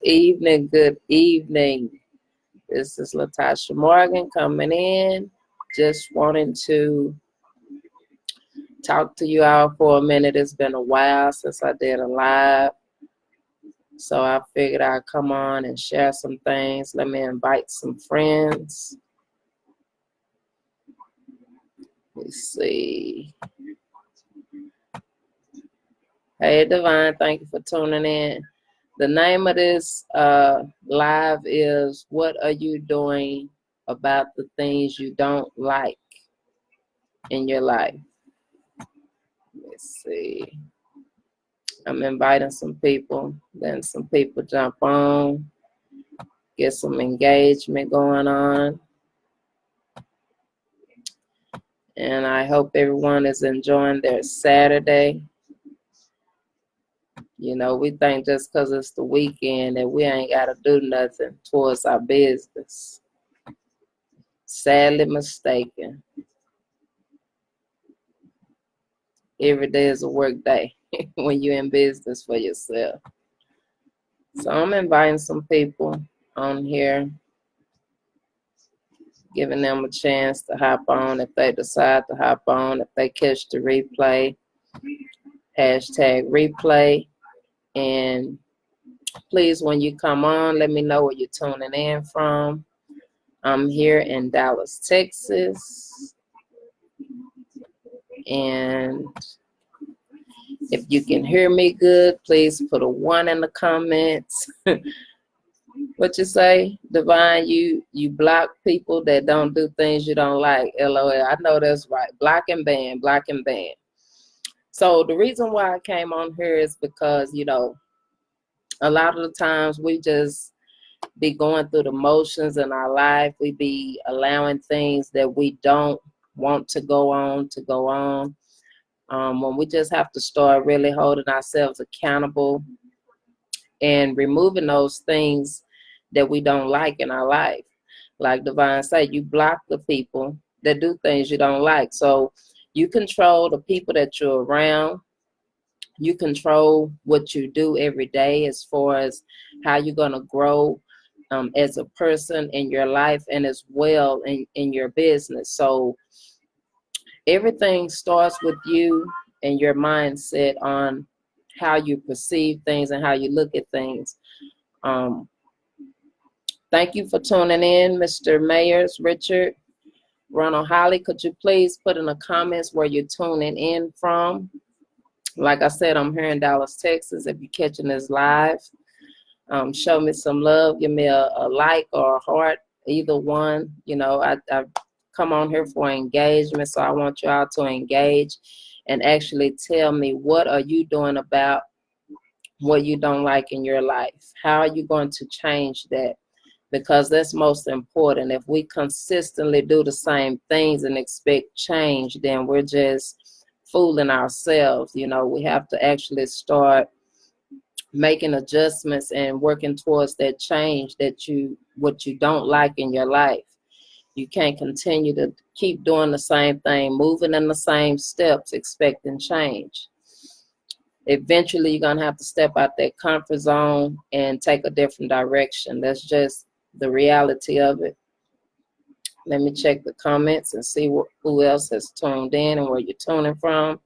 evening, good evening. This is Latasha Morgan coming in. Just wanting to talk to you all for a minute. It's been a while since I did a live. So I figured I'd come on and share some things. Let me invite some friends. Let's see. Hey, Divine, thank you for tuning in. The name of this live is What Are You Doing About the Things You Don't Like in Your Life? Let's see. I'm inviting some people. Then some people jump on. Get some engagement going on. And I hope everyone is enjoying their Saturday. You know, we think just because it's the weekend that we ain't got to do nothing towards our business. Sadly mistaken. Every day is a work day when you're in business for yourself. So I'm inviting some people on here, giving them a chance to hop on if they decide to hop on, if they catch the replay, #replay. And please, when you come on, let me know where you're tuning in from. I'm here in Dallas, Texas. And if you can hear me good, please put a 1 in the comments. What you say, Divine? You block people that don't do things you don't like. LOL. I know that's right. Block and ban, block and ban. So the reason why I came on here is because, you know, a lot of the times we just be going through the motions in our life. We be allowing things that we don't want to go on. When we just have to start really holding ourselves accountable and removing those things that we don't like in our life. Like Divine said, you block the people that do things you don't like. So you control the people that you're around. You control what you do every day as far as how you're going to grow as a person in your life and as well in your business. So everything starts with you and your mindset on how you perceive things and how you look at things. Thank you for tuning in, Mr. Mayers, Richard, Ronald Holly. Could you please put in the comments where you're tuning in from? Like I said, I'm here in Dallas, Texas. If you're catching this live, show me some love. Give me a like or a heart, either one. You know, I come on here for engagement, so I want you all to engage and actually tell me, what are you doing about what you don't like in your life? How are you going to change that? Because that's most important. If we consistently do the same things and expect change, then we're just fooling ourselves. You know, we have to actually start making adjustments and working towards that change what you don't like in your life. You can't continue to keep doing the same thing, moving in the same steps, expecting change. Eventually, you're going to have to step out that comfort zone and take a different direction. That's just the reality of it. Let me check the comments and see who else has tuned in and where you're tuning from.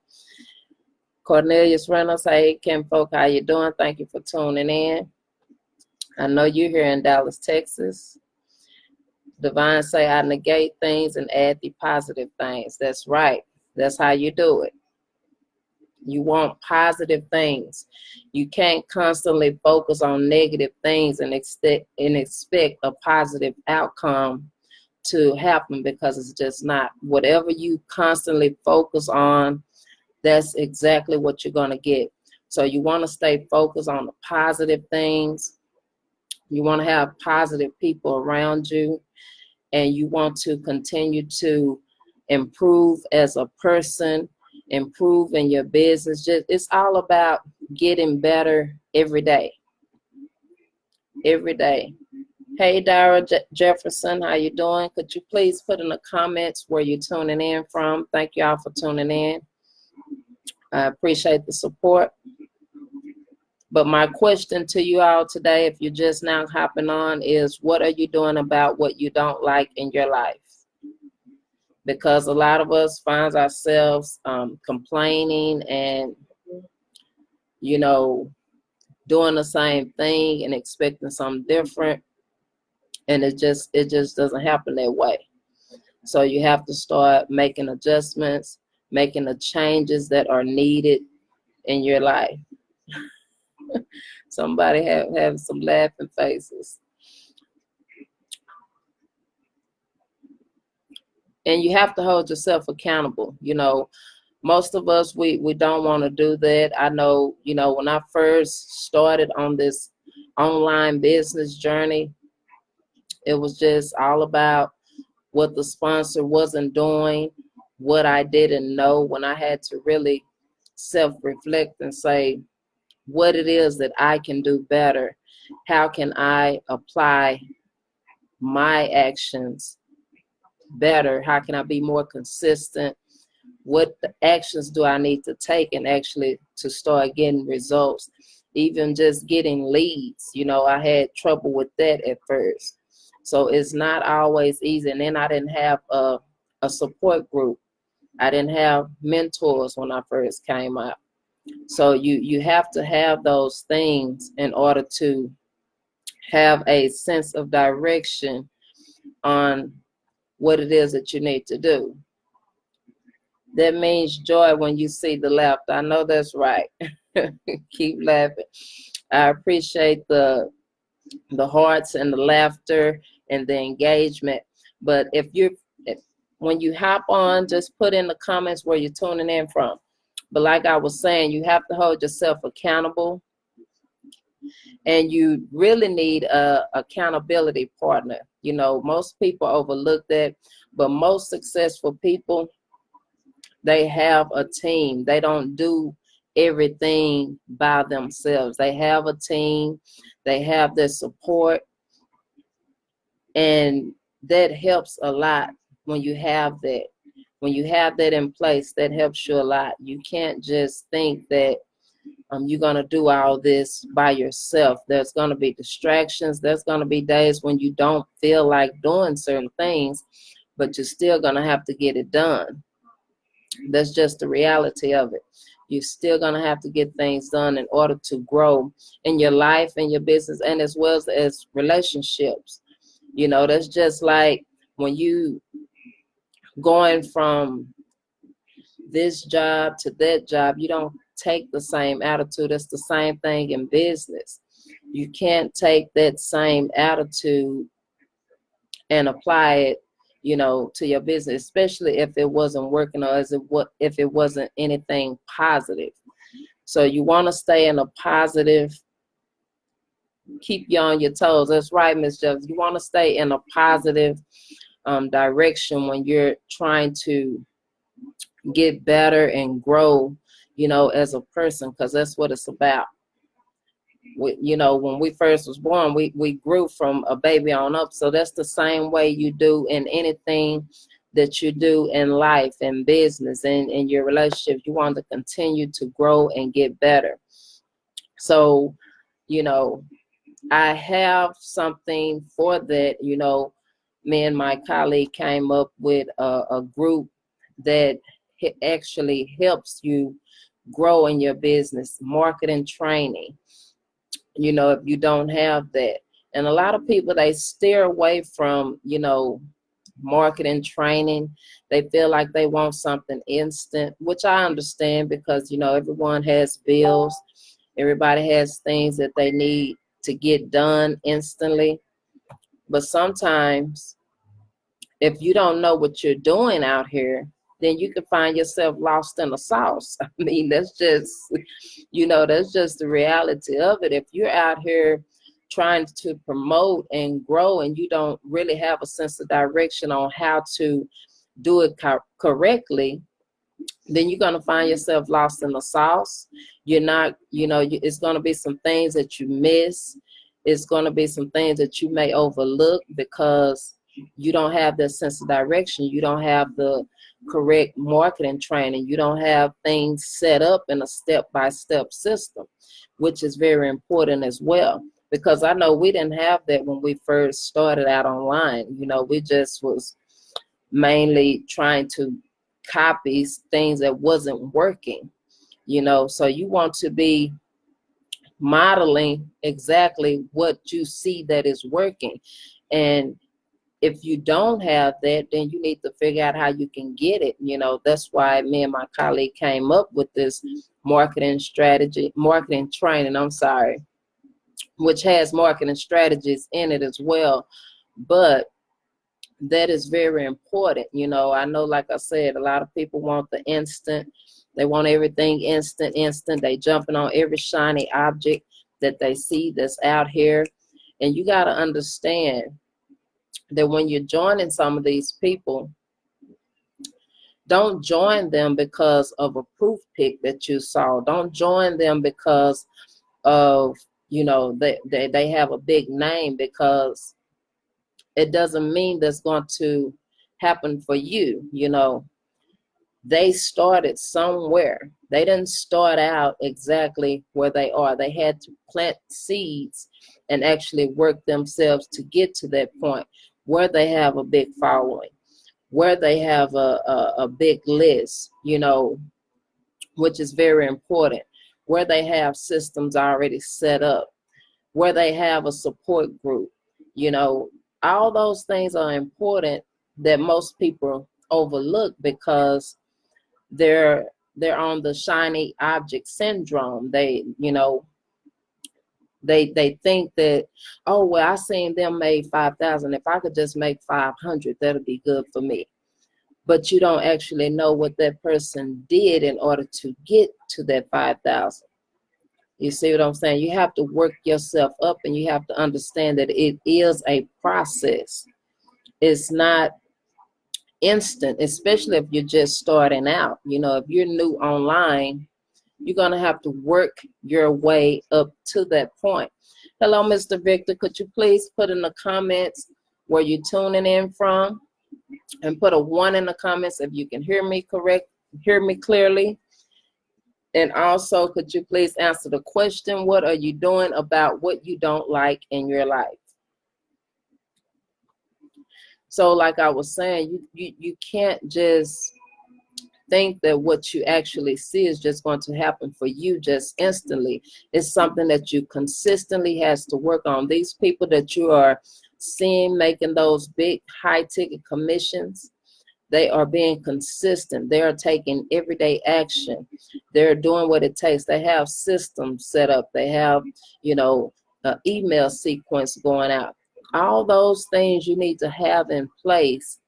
Cornelius Reynolds, hey, Kim Folk, how you doing? Thank you for tuning in. I know you're here in Dallas, Texas. Divine say, I negate things and add the positive things. That's right. That's how you do it. You want positive things. You can't constantly focus on negative things and expect a positive outcome to happen, because it's just not. Whatever you constantly focus on, that's exactly what you're going to get. So you want to stay focused on the positive things. You want to have positive people around you, and you want to continue to improve as a person, improve in your business. It's all about getting better every day. Every day. Hey, Dara Jefferson, how you doing? Could you please put in the comments where you're tuning in from? Thank you all for tuning in. I appreciate the support. But my question to you all today, if you're just now hopping on, is what are you doing about what you don't like in your life? Because a lot of us find ourselves complaining and, you know, doing the same thing and expecting something different, and it just doesn't happen that way. So you have to start making adjustments, making the changes that are needed in your life. Somebody have some laughing faces. And you have to hold yourself accountable. You know, most of us, we don't want to do that. I know, you know, when I first started on this online business journey, it was just all about what the sponsor wasn't doing, what I didn't know, when I had to really self-reflect and say what it is that I can do better. How can I apply my actions better? How can I be more consistent? What actions do I need to take and actually to start getting results? Even just getting leads, you know, I had trouble with that at first. So it's not always easy. And then I didn't have a support group. I didn't have mentors when I first came out. So you have to have those things in order to have a sense of direction on what it is that you need to do. That means joy when you see the laughter. I know that's right. Keep laughing. I appreciate the hearts and the laughter and the engagement. But when you hop on, just put in the comments where you're tuning in from. But like I was saying, you have to hold yourself accountable, and you really need a accountability partner. You know, most people overlook that, but most successful people, they have a team. They don't do everything by themselves. They have a team. They have their support, and that helps a lot when you have that. When you have that in place, that helps you a lot. You can't just think that you're going to do all this by yourself. There's going to be distractions. There's going to be days when you don't feel like doing certain things, but you're still going to have to get it done. That's just the reality of it. You're still going to have to get things done in order to grow in your life and your business, and as well as relationships. You know, that's just like when you going from this job to that job, you don't take the same attitude. It's the same thing in business. You can't take that same attitude and apply it, you know, to your business, especially if it wasn't working or if it wasn't anything positive. So you want to stay in a positive, keep you on your toes. That's right, Miss Jones. You want to stay in a positive direction when you're trying to get better and grow, you know, as a person, because that's what it's about. You know, when we first was born, we grew from a baby on up. So that's the same way you do in anything that you do in life and business and in your relationship. You want to continue to grow and get better. So, you know, I have something for that. You know, me and my colleague came up with a group that actually helps you grow in your business, marketing training. You know, if you don't have that. And a lot of people, they steer away from, you know, marketing training. They feel like they want something instant, which I understand because, you know, everyone has bills. Everybody has things that they need to get done instantly. But sometimes if you don't know what you're doing out here, then you can find yourself lost in the sauce. I mean, that's just, you know, that's just the reality of it. If you're out here trying to promote and grow and you don't really have a sense of direction on how to do it correctly, then you're going to find yourself lost in the sauce. You're not, you know, it's going to be some things that you miss. It's going to be some things that you may overlook because you don't have that sense of direction. You don't have the correct marketing training. You don't have things set up in a step-by-step system, which is very important as well. Because I know we didn't have that when we first started out online. You know, we just was mainly trying to copy things that wasn't working, you know. So you want to be modeling exactly what you see that is working. And if you don't have that, then you need to figure out how you can get it. You know, that's why me and my colleague came up with this marketing training, which has marketing strategies in it as well. But that is very important. You know, I know, like I said, a lot of people want the instant. They want everything instant. They jumping on every shiny object that they see that's out here. And you got to understand that when you're joining some of these people, don't join them because of a proof pic that you saw. Don't join them because of, you know, they have a big name, because it doesn't mean that's going to happen for you. You know, they started somewhere. They didn't start out exactly where they are. They had to plant seeds and actually work themselves to get to that point where they have a big following, where they have a big list, you know, which is very important, where they have systems already set up, where they have a support group. You know, all those things are important that most people overlook because they're on the shiny object syndrome. They, you know, they think that, oh well, I seen them made 5,000. If I could just make 500, that'll be good for me. But you don't actually know what that person did in order to get to that 5,000. You see what I'm saying? You have to work yourself up, and you have to understand that it is a process. It's not instant, especially if you're just starting out. You know, if you're new online, you're going to have to work your way up to that point. Hello, Mr. Victor. Could you please put in the comments where you're tuning in from, and put a 1 in the comments if you can hear me clearly. And also, could you please answer the question, what are you doing about what you don't like in your life? So like I was saying, you can't just think that what you actually see is just going to happen for you just instantly. It's something that you consistently has to work on. These people that you are seeing making those big high ticket commissions, they are being consistent. They are taking everyday action. They're doing what it takes. They have systems set up. They have, you know, an email sequence going out. All those things you need to have in place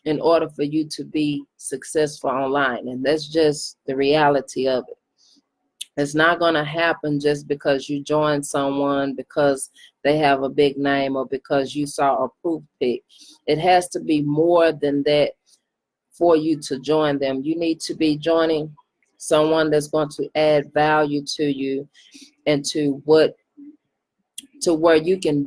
in order for you to be successful online. And that's just the reality of it. It's not going to happen just because you join someone because they have a big name or because you saw a proof pic. It has to be more than that for you to join them. You need to be joining someone that's going to add value to you and to where you can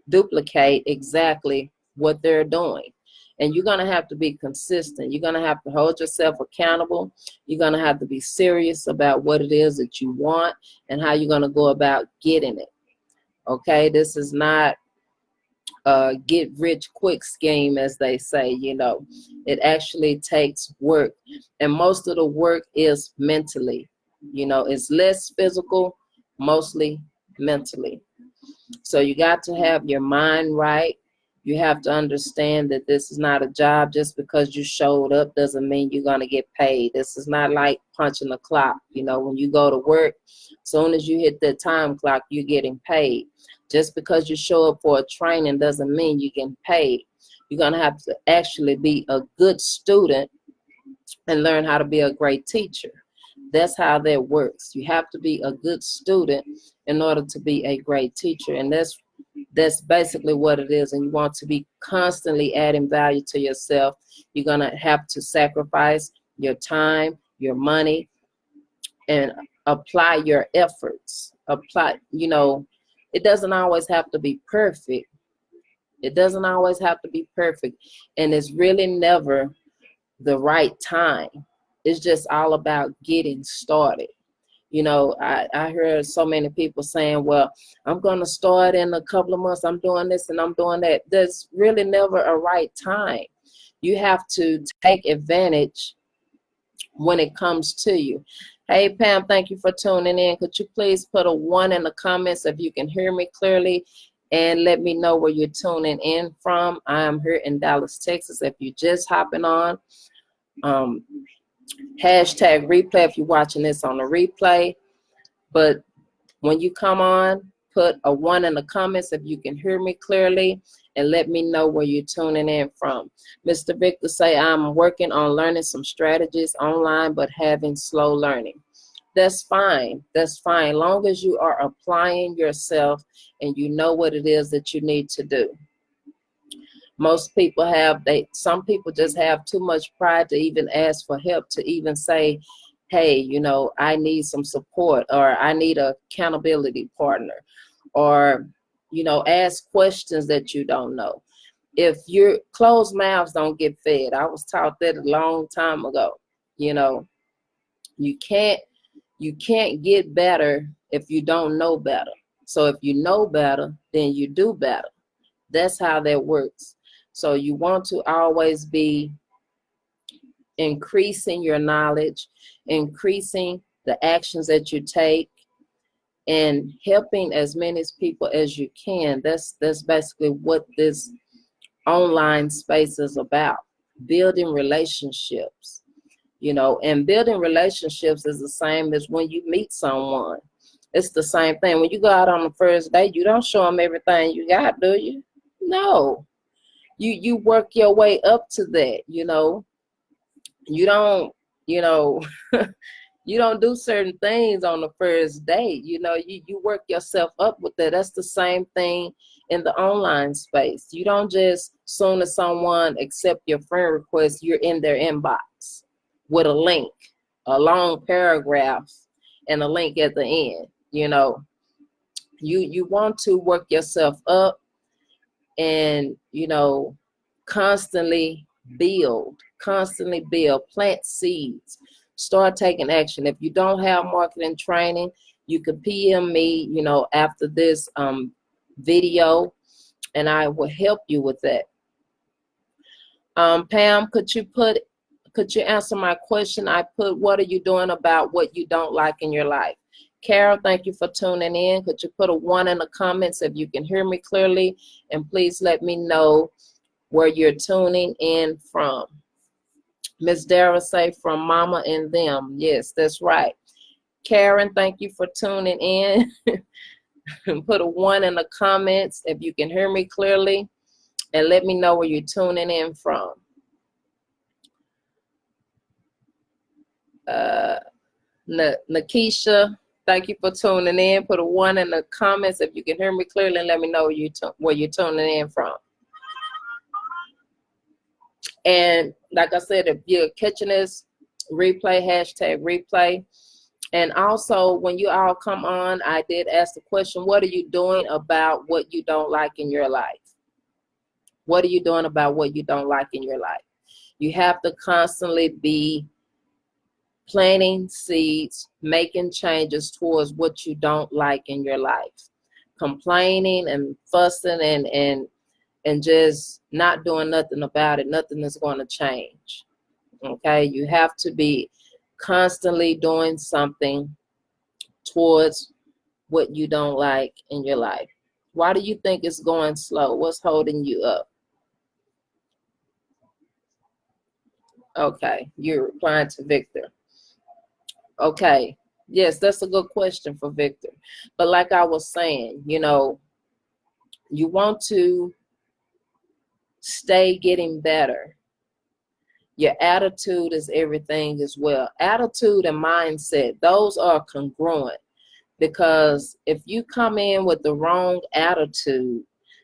duplicate exactly what they're doing. And you're going to have to be consistent. You're going to have to hold yourself accountable. You're going to have to be serious about what it is that you want and how you're going to go about getting it. Okay, this is not get rich quick scheme, as they say. You know, it actually takes work, and most of the work is mentally. You know, it's less physical, mostly mentally. So you got to have your mind right. You have to understand that this is not a job. Just because you showed up doesn't mean you're going to get paid. This is not like punching a clock. You know, when you go to work, as soon as you hit that time clock, you're getting paid. Just because you show up for a training doesn't mean you're getting paid. You're going to have to actually be a good student and learn how to be a great teacher. That's how that works. You have to be a good student in order to be a great teacher. And that's basically what it is. And you want to be constantly adding value to yourself. You're going to have to sacrifice your time, your money, and apply your efforts. Apply, you know, it doesn't always have to be perfect, It doesn't always have to be perfect, and it's really never the right time. It's just all about getting started. You know, I heard so many people saying, well, I'm going to start in a couple of months. I'm doing this and I'm doing that. There's really never a right time. You have to take advantage when it comes to you. Hey, Pam, thank you for tuning in. Could you please put a 1 in the comments if you can hear me clearly, and let me know where you're tuning in from. I am here in Dallas, Texas. If you're just hopping on, hashtag replay if you're watching this on the replay. But when you come on, put a 1 in the comments if you can hear me clearly, and let me know where you're tuning in from. Mr. Victor say, I'm working on learning some strategies online, but having slow learning. That's fine. That's fine. Long as you are applying yourself and you know what it is that you need to do. Most people some people just have too much pride to even ask for help, to even say, hey, you know, I need some support, or I need a accountability partner, or, you know, ask questions that you don't know. If your closed mouths don't get fed, I was taught that a long time ago. You know, you can't get better if you don't know better. So if you know better, then you do better. That's how that works. So you want to always be increasing your knowledge, increasing the actions that you take, and helping as many people as you can. That's basically what this online space is about. Building relationships, you know, and building relationships is the same as when you meet someone. It's the same thing. When you go out on the first date, you don't show them everything you got, do you? No. You work your way up to that, you know. You don't, you know, you don't do certain things on the first date. You know, you work yourself up with that. That's the same thing in the online space. You don't just, soon as someone accept your friend request, you're in their inbox with a link, a long paragraph, and a link at the end. You know, you want to work yourself up and, you know, constantly build, plant seeds, start taking action. If you don't have marketing training, you can PM me, you know, after this video, and I will help you with that. Pam, could you answer my question? I put, what are you doing about what you don't like in your life? Carol, thank you for tuning in. Could you put a 1 in the comments if you can hear me clearly? And please let me know where you're tuning in from. Miss Dara say, from Mama and Them. Yes, that's right. Karen, thank you for tuning in. Put a 1 in the comments if you can hear me clearly, and let me know where you're tuning in from. Nakisha, thank you for tuning in. Put a 1 in the comments if you can hear me clearly, and let me know where you're tuning in from. And like I said, if you're catching this replay, hashtag replay. And also, when you all come on, I did ask the question, what are you doing about what you don't like in your life? What are you doing about what you don't like in your life? You have to constantly be planting seeds, making changes towards what you don't like in your life. Complaining and fussing and just not doing nothing about it, nothing is going to change. Okay, you have to be constantly doing something towards what you don't like in your life. Why do you think it's going slow? What's holding you up? Okay, you're replying to Victor. Okay, yes, that's a good question for Victor. But like I was saying, you know, you want to stay getting better. Your attitude is everything as well. Attitude and mindset, those are congruent, because if you come in with the wrong attitude,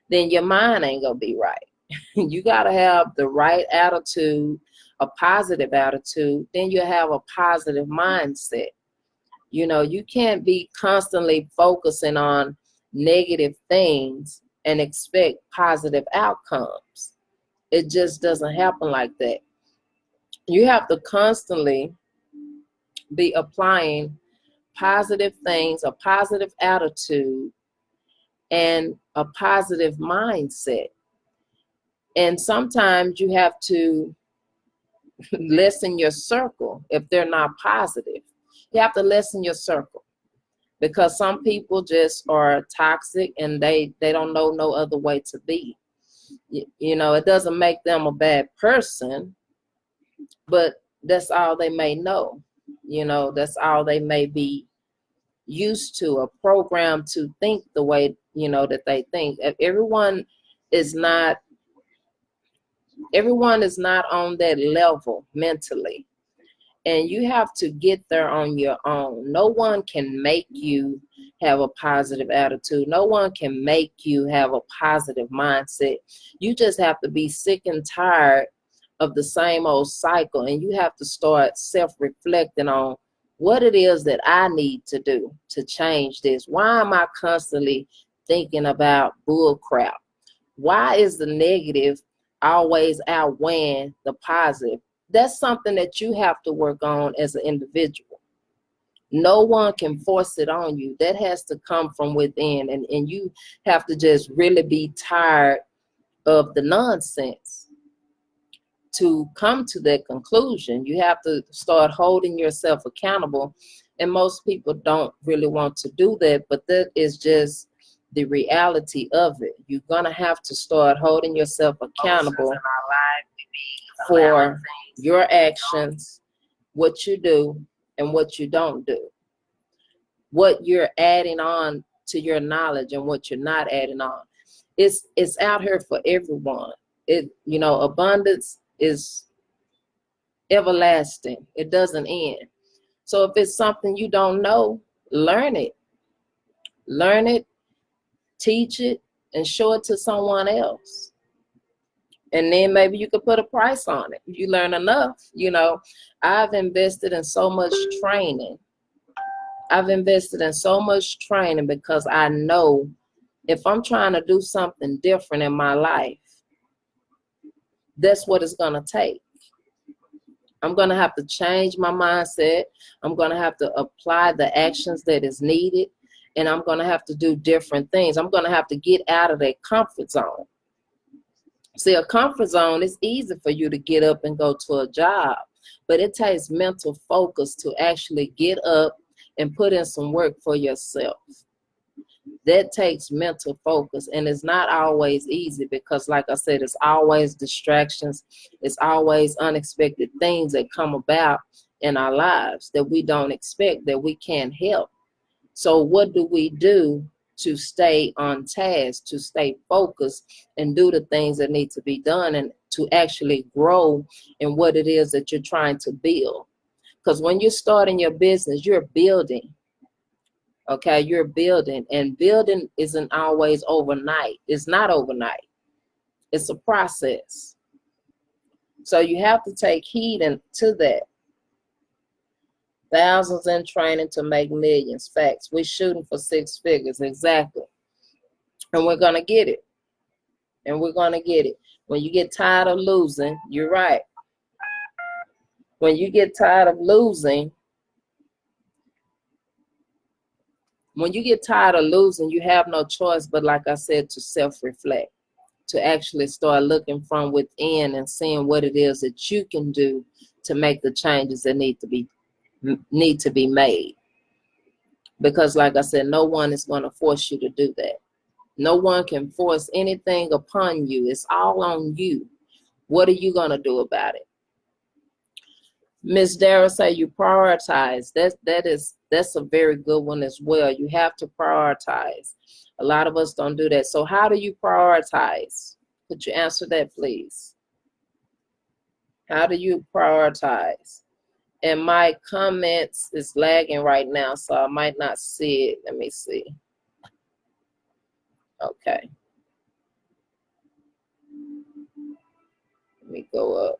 then your mind ain't gonna be right. You gotta have the right attitude, a positive attitude, then you have a positive mindset. You know, you can't be constantly focusing on negative things and expect positive outcomes. It just doesn't happen like that. You have to constantly be applying positive things, a positive attitude, and a positive mindset. And sometimes you have to lessen your circle if they're not positive. You have to lessen your circle because some people just are toxic and they don't know no other way to be. You know, it doesn't make them a bad person, but that's all they may know. You know, that's all they may be used to, a program to think the way, you know, that they think. Everyone is not on that level mentally, and you have to get there on your own. No one can make you have a positive attitude. No one can make you have a positive mindset. You just have to be sick and tired of the same old cycle, and you have to start self-reflecting on what it is that I need to do to change this. Why am I constantly thinking about bull crap? Why is the negative always outweighing the positive? That's something that you have to work on as an individual. No one can force it on you. That has to come from within, and you have to just really be tired of the nonsense to come to that conclusion. You have to start holding yourself accountable, and most people don't really want to do that, but that is just the reality of it. You're gonna have to start holding yourself accountable for your actions, what you do and what you don't do, what you're adding on to your knowledge and what you're not adding on. It's out here for everyone. You know, abundance is everlasting. It doesn't end. So if it's something you don't know, learn it. Learn it, teach it, and show it to someone else. And then maybe you could put a price on it. You learn enough. You know, I've invested in so much training. Because I know if I'm trying to do something different in my life, that's what it's going to take. I'm going to have to change my mindset. I'm going to have to apply the actions that is needed. And I'm going to have to do different things. I'm going to have to get out of that comfort zone. See, a comfort zone is easy for you to get up and go to a job, but it takes mental focus to actually get up and put in some work for yourself. That takes mental focus, and it's not always easy because, like I said, it's always distractions. It's always unexpected things that come about in our lives that we don't expect, that we can't help. So what do we do to stay on task, to stay focused and do the things that need to be done and to actually grow in what it is that you're trying to build? Because when you're starting your business, you're building. Okay, you're building, and building isn't always overnight. It's not overnight. It's a process. So you have to take heed to that. Thousands in training to make millions. Facts. We're shooting for 6 figures. Exactly. And we're going to get it. And we're going to get it. When you get tired of losing, you're right. When you get tired of losing, you have no choice but, like I said, to self-reflect, to actually start looking from within and seeing what it is that you can do to make the changes that need to be made. Because, like I said, no one is going to force you to do that. No one can force anything upon you. It's all on you. What are you going to do about it? Miss Dara say you prioritize. That's a very good one as well. You have to prioritize. A lot of us don't do that. So how do you prioritize? Could you answer that, please? How do you prioritize? And my comments is lagging right now, so I might not see it. Let me see. Okay. Let me go up.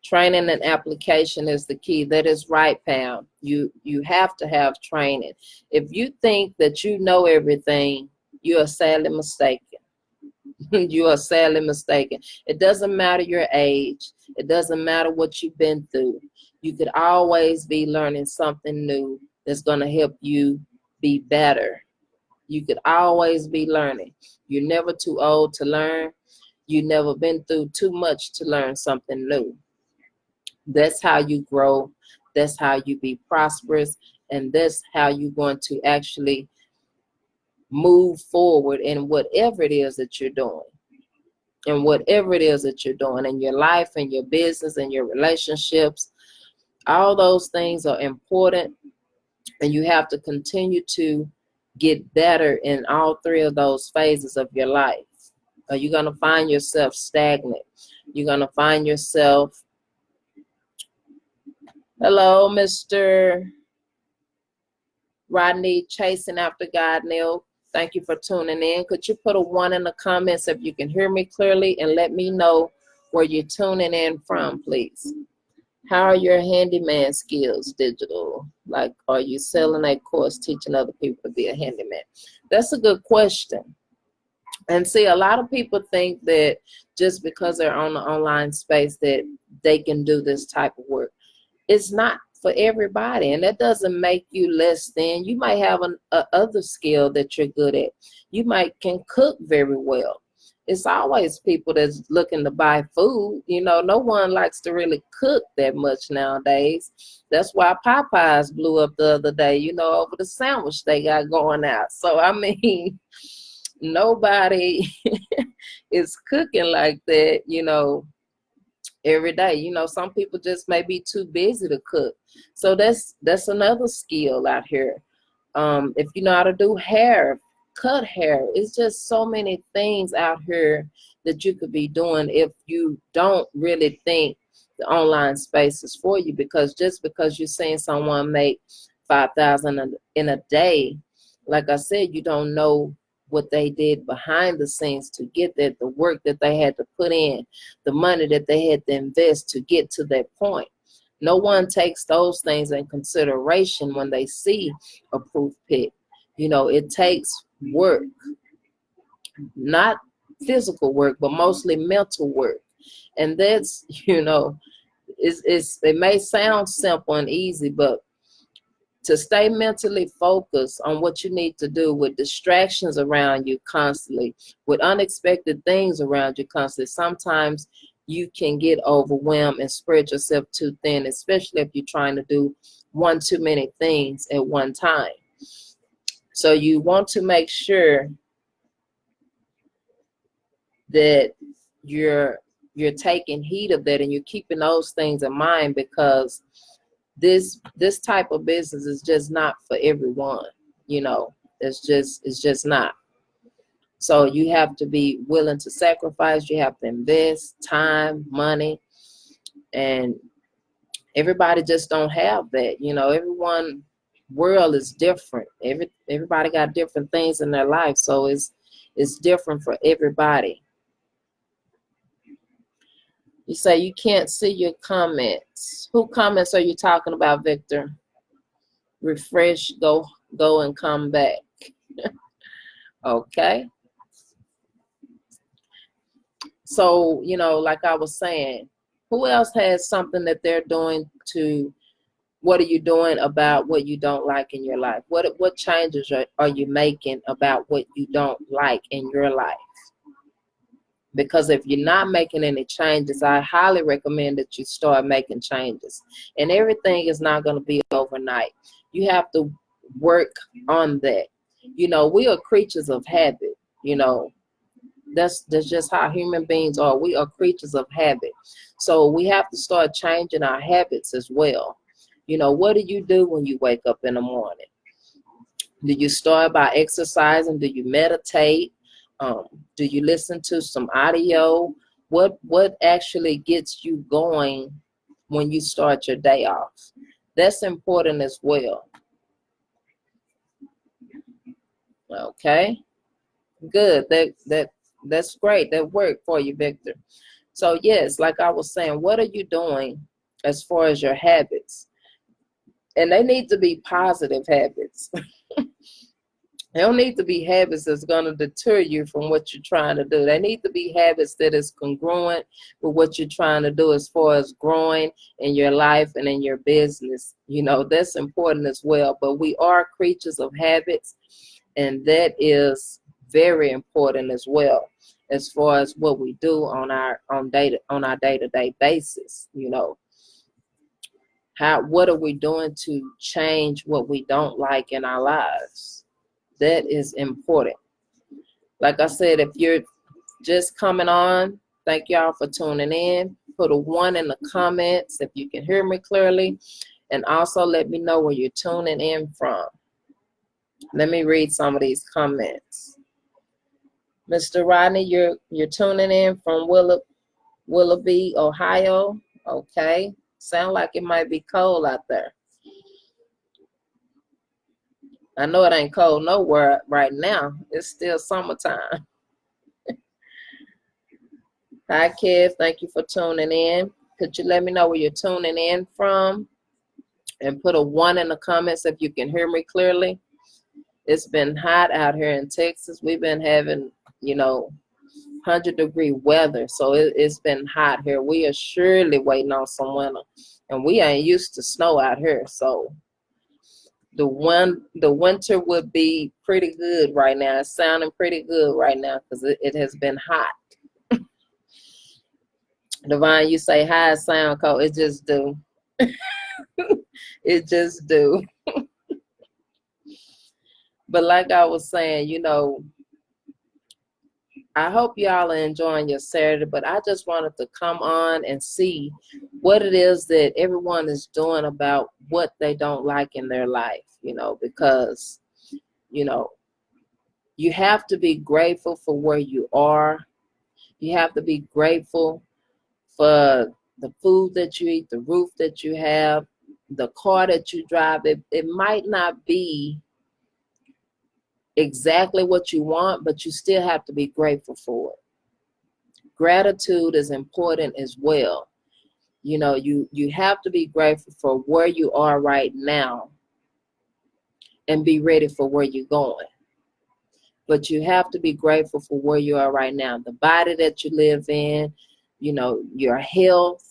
Training and application is the key. That is right, Pam. You have to have training. If you think that you know everything, you are sadly mistaken. You are sadly mistaken. It doesn't matter your age. It doesn't matter what you've been through. You could always be learning something new that's going to help you be better. You could always be learning. You're never too old to learn. You've never been through too much to learn something new. That's how you grow. That's how you be prosperous. And that's how you're going to actually move forward in whatever it is that you're doing. And whatever it is that you're doing in your life and your business and your relationships, all those things are important. And you have to continue to get better in all three of those phases of your life. Or you're going to find yourself stagnant. You're going to find yourself, hello, Mr. Rodney, chasing after God, Neil. Thank you for tuning in. Could you put a 1 in the comments if you can hear me clearly, and let me know where you're tuning in from, please. How are your handyman skills digital? Like, are you selling a course teaching other people to be a handyman? That's a good question. And see, a lot of people think that just because they're on the online space that they can do this type of work. It's not for everybody, and that doesn't make you less than. You might have a other skill that you're good at. You might can cook very well. It's always people that's looking to buy food. You know, no one likes to really cook that much nowadays. That's why Popeyes blew up the other day, you know, over the sandwich they got going out. So, I mean, nobody is cooking like that, you know, every day. You know, some people just may be too busy to cook. So that's another skill out here. If you know how to do hair, cut hair, it's just so many things out here that you could be doing if you don't really think the online space is for you. Because just because you're seeing someone make 5,000 in a day, like I said, you don't know what they did behind the scenes to get that, the work that they had to put in, the money that they had to invest to get to that point. No one takes those things in consideration when they see a proof pic. You know, it takes work, not physical work, but mostly mental work. And that's, you know, it may sound simple and easy, but to stay mentally focused on what you need to do with distractions around you constantly, with unexpected things around you constantly, sometimes you can get overwhelmed and spread yourself too thin, especially if you're trying to do one too many things at one time. So you want to make sure that you're taking heed of that and you're keeping those things in mind, because this type of business is just not for everyone. You know, it's just not. So you have to be willing to sacrifice. You have to invest time, money, and everybody just don't have that. You know, everyone world is different. Everybody got different things in their life, so it's different for everybody. You say you can't see your comments. Who comments are you talking about, Victor? Refresh, go and come back. Okay. So, you know, like I was saying, who else has something that they're doing to, what are you doing about what you don't like in your life? What changes are you making about what you don't like in your life? Because if you're not making any changes, I highly recommend that you start making changes. And everything is not going to be overnight. You have to work on that. You know, we are creatures of habit. You know, that's just how human beings are. We are creatures of habit. So we have to start changing our habits as well. You know, what do you do when you wake up in the morning? Do you start by exercising? Do you meditate? Do you listen to some audio? What actually gets you going when you start your day off? That's important as well. Okay, good. That's great. That worked for you, Victor. So yes, like I was saying, what are you doing as far as your habits? And they need to be positive habits. They don't need to be habits that's going to deter you from what you're trying to do. They need to be habits that is congruent with what you're trying to do as far as growing in your life and in your business. You know, that's important as well. But we are creatures of habits, and that is very important as well as far as what we do on our day-to-day basis. You know, what are we doing to change what we don't like in our lives? That is important. Like I said, if you're just coming on, thank y'all for tuning in. Put a 1 in the comments if you can hear me clearly. And also let me know where you're tuning in from. Let me read some of these comments. Mr. Rodney, you're tuning in from Willoughby, Ohio. Okay. Sound like it might be cold out there. I know it ain't cold nowhere right now. It's still summertime. Hi, Kev. Thank you for tuning in. Could you let me know where you're tuning in from? And put a 1 in the comments if you can hear me clearly. It's been hot out here in Texas. We've been having, 100-degree weather. So it's been hot here. We are surely waiting on some winter. And we ain't used to snow out here. So the winter would be pretty good right now. It's sounding pretty good right now because it has been hot. Divine, you say hi, sound cold. It just do. It just do. But like I was saying, I hope y'all are enjoying your Saturday, but I just wanted to come on and see what it is that everyone is doing about what they don't like in their life, because, you have to be grateful for where you are. You have to be grateful for the food that you eat, the roof that you have, the car that you drive. It might not be exactly what you want, but you still have to be grateful for it. Gratitude is important as well. You have to be grateful for where you are right now and be ready for where you're going. But you have to be grateful for where you are right now. The body that you live in, your health,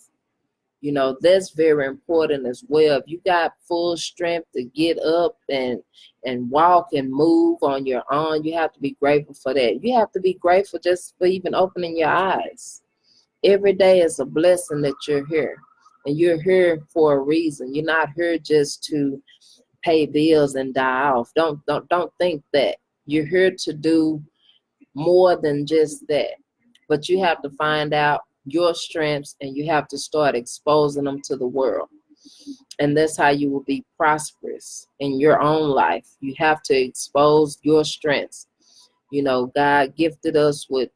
that's very important as well. If you got full strength to get up and walk and move on your own, you have to be grateful for that. You have to be grateful just for even opening your eyes. Every day is a blessing that you're here. And you're here for a reason. You're not here just to pay bills and die off. Don't think that. You're here to do more than just that. But you have to find out your strengths and you have to start exposing them to the world. And that's how you will be prosperous in your own life. You have to expose your strengths. God gifted us with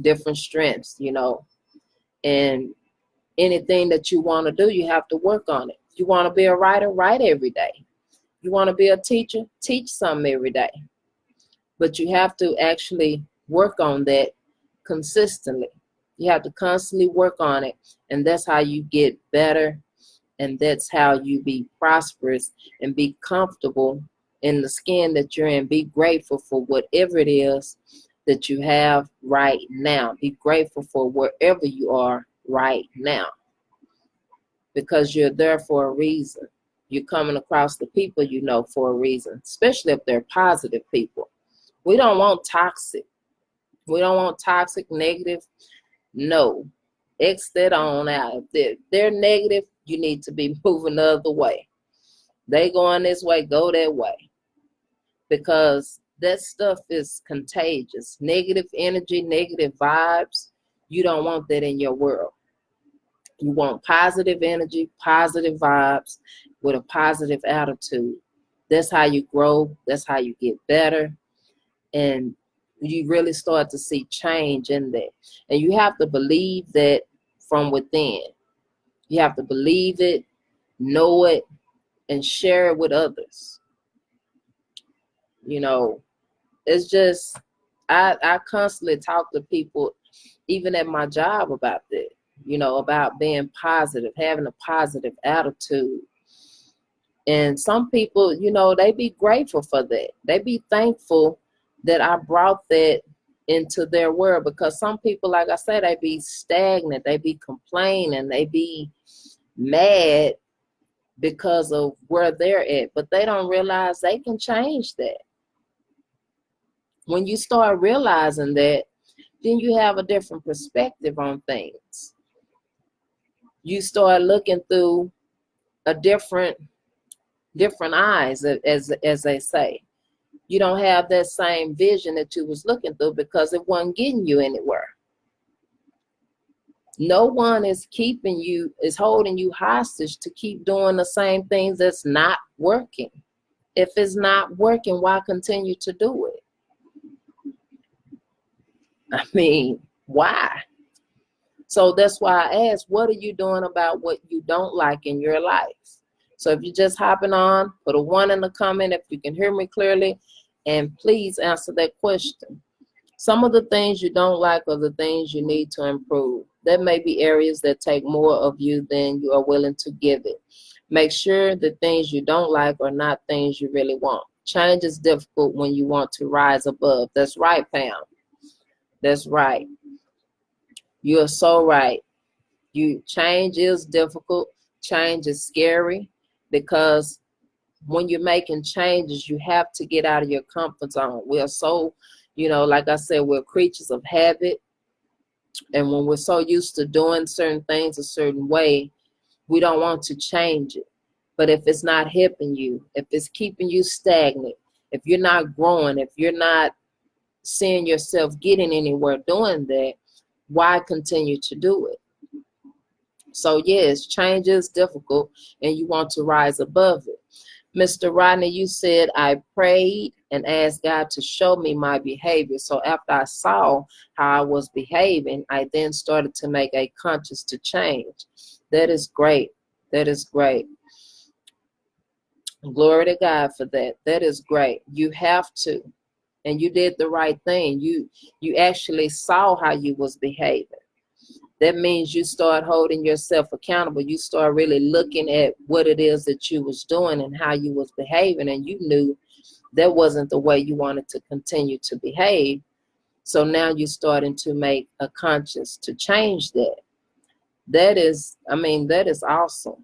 different strengths, and anything that you want to do, you have to work on it. If you want to be a writer, write every day. You want to be a teacher, teach something every day. But you have to actually work on that consistently. You have to constantly work on it, and that's how you get better, and that's how you be prosperous and be comfortable in the skin that you're in. Be grateful for whatever it is that you have right now. Be grateful for wherever you are right now, because you're there for a reason. You're coming across the people for a reason, especially if they're positive people. We don't want toxic. We don't want toxic, negative. No. X that on out. If they're negative, you need to be moving the other way. They going this way, go that way. Because that stuff is contagious. Negative energy, negative vibes. You don't want that in your world. You want positive energy, positive vibes with a positive attitude. That's how you grow. That's how you get better. And you really start to see change in that. And you have to believe that from within. You have to believe it, know it, and share it with others. It's just, I constantly talk to people, even at my job, about that, about being positive, having a positive attitude. And some people, you know, they be grateful for that. They be thankful that I brought that into their world, because some people, like I said, they be stagnant, they be complaining, they be mad because of where they're at, but they don't realize they can change that. When you start realizing that, then you have a different perspective on things. You start looking through a different eyes, as they say. You don't have that same vision that you was looking through, because it wasn't getting you anywhere. No one is holding you hostage to keep doing the same things that's not working. If it's not working, why continue to do it? I mean, why? So that's why I asked, what are you doing about what you don't like in your life? So if you're just hopping on, put a 1 in the comment if you can hear me clearly, and please answer that question. Some of the things you don't like are the things you need to improve. There may be areas that take more of you than you are willing to give it. Make sure the things you don't like are not things you really want. Change is difficult when you want to rise above. That's right, Pam. That's right. You are so right. Change is difficult. Change is scary, because when you're making changes, you have to get out of your comfort zone. We are so, like I said, we're creatures of habit. And when we're so used to doing certain things a certain way, we don't want to change it. But if it's not helping you, if it's keeping you stagnant, if you're not growing, if you're not seeing yourself getting anywhere doing that, why continue to do it? So yes, change is difficult and you want to rise above it. Mr. Rodney, you said, I prayed and asked God to show me my behavior. So after I saw how I was behaving, I then started to make a conscious to change. That is great. That is great. Glory to God for that. That is great. You have to. And you did the right thing. You actually saw how you was behaving. That means you start holding yourself accountable. You start really looking at what it is that you was doing and how you was behaving, and you knew that wasn't the way you wanted to continue to behave. So now you're starting to make a conscious to change that. That is awesome.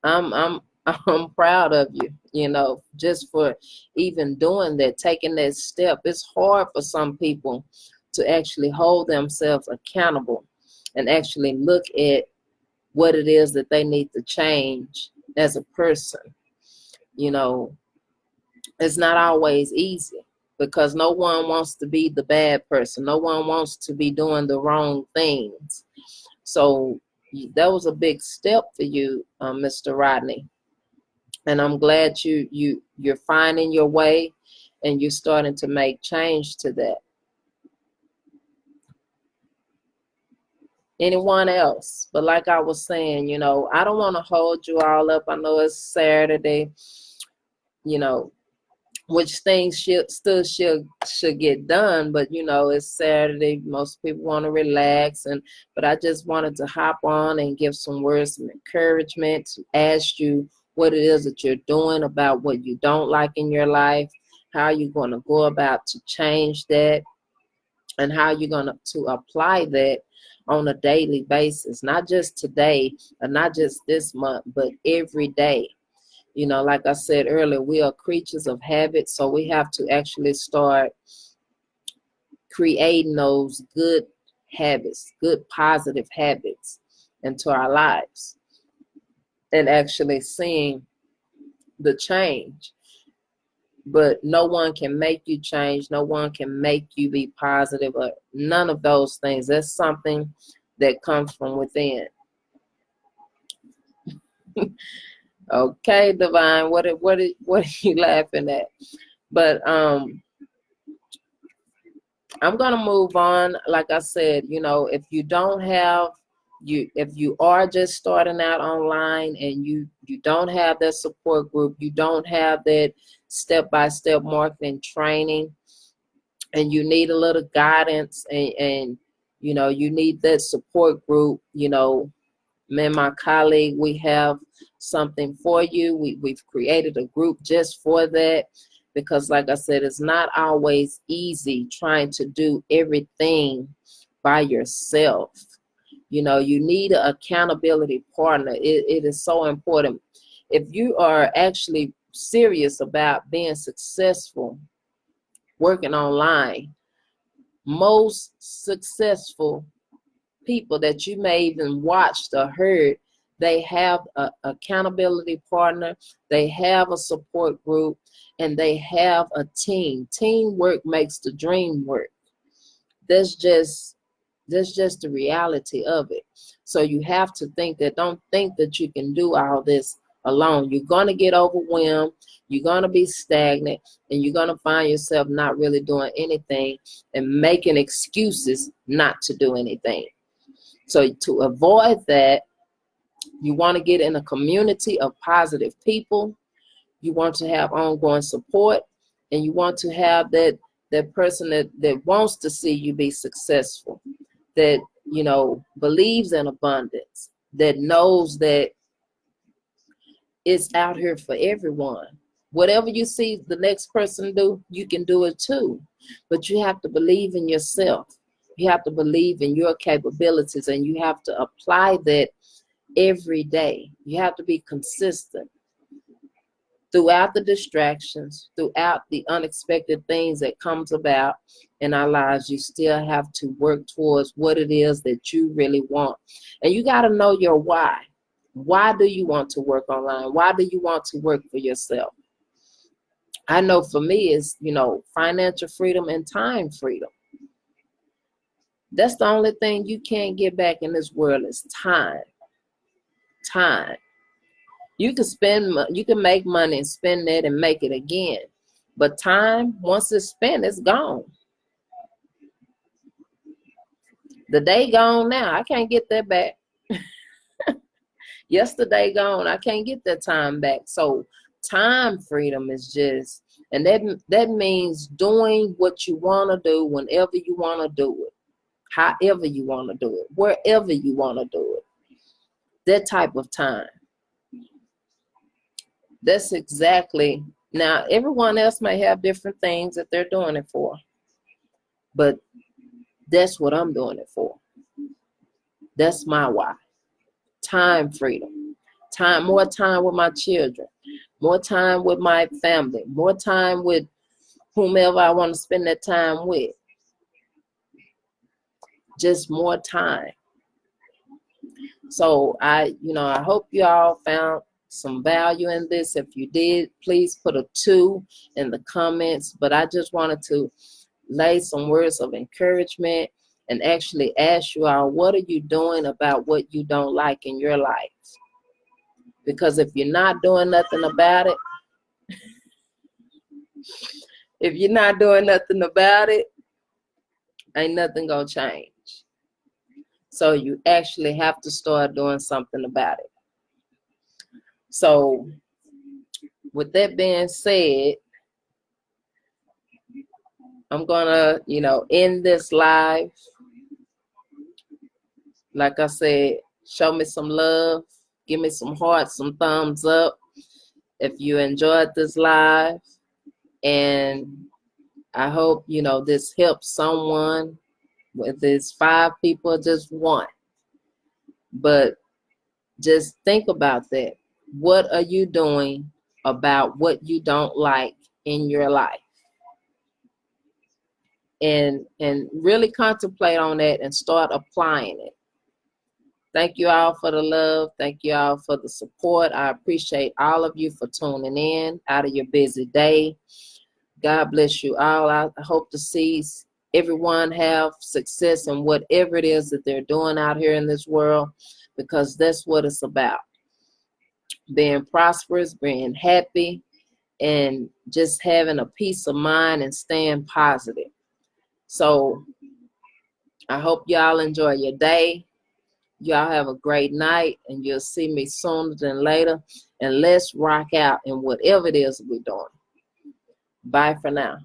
I'm I'm proud of you, just for even doing that, taking that step. It's hard for some people to actually hold themselves accountable and actually look at what it is that they need to change as a person. It's not always easy, because no one wants to be the bad person. No one wants to be doing the wrong things. So that was a big step for you, Mr. Rodney. And I'm glad you're finding your way and you're starting to make change to that. Anyone else? But like I was saying, I don't want to hold you all up. I know it's Saturday, which things should get done, but it's Saturday. Most people want to relax, but I just wanted to hop on and give some words of encouragement, to ask you what it is that you're doing about what you don't like in your life, how you're going to go about to change that, and how you're going to apply that on a daily basis, not just today or not just this month, but every day. Like I said earlier, we are creatures of habit, so we have to actually start creating those good habits, good positive habits into our lives, and actually seeing the change. But no one can make you change. No one can make you be positive, or none of those things. That's something that comes from within. Okay, Divine, what are you laughing at? But I'm gonna move on. Like I said, if you don't have if you are just starting out online and you don't have that support group, you don't have that step-by-step marketing training, and you need a little guidance, and you need that support group, me and my colleague, we have something for you. We've created a group just for that, because like I said, it's not always easy trying to do everything by yourself. You know, you need an accountability partner. It is so important. If you are actually serious about being successful working online, most successful people that you may even watched or heard, they have an accountability partner, they have a support group, and they have a team. Teamwork makes the dream work. That's just the reality of it. So you have to don't think that you can do all this alone. You're going to get overwhelmed, you're going to be stagnant, and you're going to find yourself not really doing anything and making excuses not to do anything. So to avoid that, you want to get in a community of positive people. You want to have ongoing support, and you want to have that person that wants to see you be successful, that, you know, believes in abundance, that knows that it's out here for everyone. Whatever you see the next person do, you can do it too. But you have to believe in yourself. You have to believe in your capabilities, and you have to apply that every day. You have to be consistent. Throughout the distractions, throughout the unexpected things that comes about in our lives, you still have to work towards what it is that you really want. And you got to know your why. Why do you want to work online? Why do you want to work for yourself? I know for me, it's, you know, financial freedom and time freedom. That's the only thing you can't get back in this world is time. Time. You can make money and spend it and make it again. But time, once it's spent, it's gone. The day gone now, I can't get that back. Yesterday gone, I can't get that time back. So time freedom is just, and that means doing what you want to do whenever you want to do it, however you want to do it, wherever you want to do it. That type of time. That's exactly, now everyone else may have different things that they're doing it for, but that's what I'm doing it for. That's my why. Time freedom. Time, more time with my children, more time with my family, more time with whomever I want to spend that time with. Just more time. So I hope you all found some value in this. If you did, please put a 2 in the comments. But I just wanted to lay some words of encouragement and actually ask you all, what are you doing about what you don't like in your life? Because if you're not doing nothing about it, ain't nothing gonna change. So you actually have to start doing something about it. So with that being said, I'm gonna, end this live. Like I said, show me some love, give me some hearts, some thumbs up if you enjoyed this live. And I hope, this helps someone. Whether it's 5 people or just 1. But just think about that. What are you doing about what you don't like in your life? And really contemplate on that and start applying it. Thank you all for the love. Thank you all for the support. I appreciate all of you for tuning in out of your busy day. God bless you all. I hope to see everyone have success in whatever it is that they're doing out here in this world, because that's what it's about. Being prosperous, being happy, and just having a peace of mind and staying positive. So I hope y'all enjoy your day. Y'all have a great night, and you'll see me sooner than later. And let's rock out in whatever it is we're doing. Bye for now.